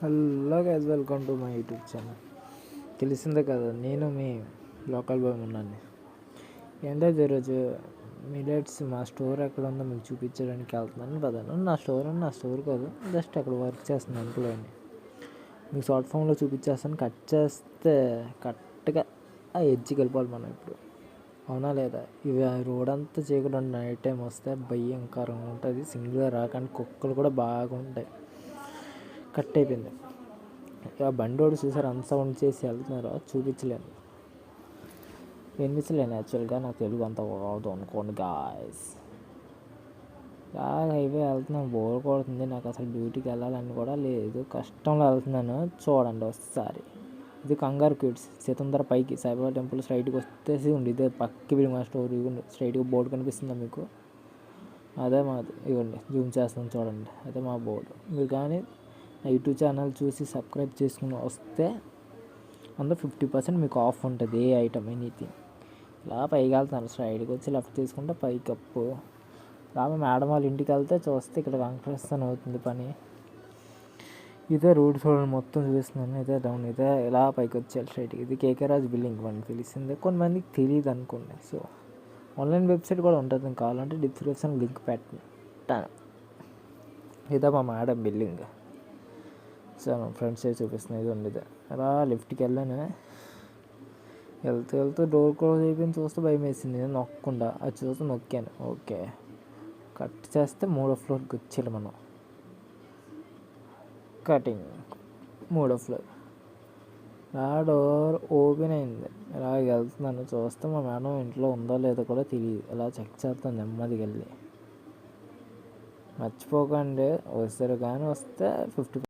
Hello guys, welcome to my YouTube channel. తెలిసిందే కదా, నేను మీ లోకల్ బాయ్ ఉన్నాను. ఏంటంటే ఈరోజు మిలెట్స్ మా స్టోర్ ఎక్కడ ఉందో మీకు చూపించడానికి వెళ్తున్నాను పదాను. నా స్టోర్ కాదు, జస్ట్ అక్కడ వర్క్ చేస్తున్నాను ఇంట్లోని. మీకు షార్ట్ ఫామ్లో చూపించేస్తాను. కట్ చేస్తే కరెక్ట్గా ఆ ఎడ్జ్కి వెళ్ళిపోవాలి మనం ఇప్పుడు, అవునా లేదా? ఇవి రోడ్ అంతా చీకటి నైట్ టైం వస్తే భయంకరంగా ఉంటుంది. సింగిల్గా రాకండి, కుక్కలు కూడా బాగుంటాయి. కట్ అయిపోయింది. ఆ బండోడు చూసారు, అంత సౌండ్ చేసి వెళ్తున్నారో చూపించలేను, వినిపించలేను. యాక్చువల్గా నాకు తెలుగు అంత రాదు అనుకోండి గాయస్. హైవే వెళ్తున్నాను, బోర్ కొడుతుంది. నాకు అసలు డ్యూటీకి వెళ్ళాలని కూడా లేదు, కష్టంలో వెళ్తున్నాను. చూడండి ఒకసారి, ఇది కంగారు కిడ్స్ సీతంధర పైకి సాయిబాబా టెంపుల్ స్ట్రైట్కి వస్తేసి ఉండి, ఇదే పక్కకి మా స్టోర్. ఇవ్వండి స్ట్రైట్గా బోర్డు కనిపిస్తుందా మీకు? అదే మాది. ఇవ్వండి జూమ్ చేస్తాను చూడండి, అదే మా బోర్డు. మీరు కానీ నా యూట్యూబ్ ఛానల్ చూసి సబ్స్క్రైబ్ చేసుకుని వస్తే అందులో 50% మీకు ఆఫ్ ఉంటుంది. ఏ ఐటమ్ ఎనీథింగ్. ఇలా పైకి వెళ్తాను, స్ట్రైట్కి వచ్చి లెఫ్ట్ తీసుకుంటే పైకి అప్పు. ఇలా మేడం వాళ్ళ ఇంటికి వెళ్తే చూస్తే ఇక్కడ కంక్రషన్ అవుతుంది పని. ఇదే రోడ్ చూడండి, మొత్తం చూపిస్తున్నాను. ఇదే డౌన్, ఇదే ఇలా పైకి వచ్చేయాలి స్ట్రైట్కి. ఇది కేకే రాజ్ బిల్డింగ్ మనకి తెలిసిందే, కొంతమందికి తెలియదు అనుకోండి. సో ఆన్లైన్ వెబ్సైట్ కూడా ఉంటుంది, కావాలంటే డిస్క్రిప్షన్ లింక్ పెట్టాను. ఇదే మా మేడం బిల్డింగ్. సో ఫ్రెండ్స్ చూపిస్తున్నాయి. ఇది ఉండేది అలా లిఫ్ట్కి వెళ్ళాను. వెళ్తూ డోర్ క్లోజ్ అయిపోయింది. చూస్తే భయం వేసింది, నేను నొక్కకుండా అది చూస్తే నొక్కాను. ఓకే, కట్ చేస్తే 3వ ఫ్లోర్కి వచ్చేయాలి మనం. కటింగ్ 3వ ఫ్లోర్. ఆ డోర్ ఓపెన్ అయింది. ఇలా వెళ్తున్నాను, చూస్తే మా మేడం ఇంట్లో ఉందో లేదో కూడా తెలియదు. ఇలా చెక్ చేస్తాను నెమ్మదికి వెళ్ళి. మర్చిపోకండి, వస్తారు కానీ వస్తే 50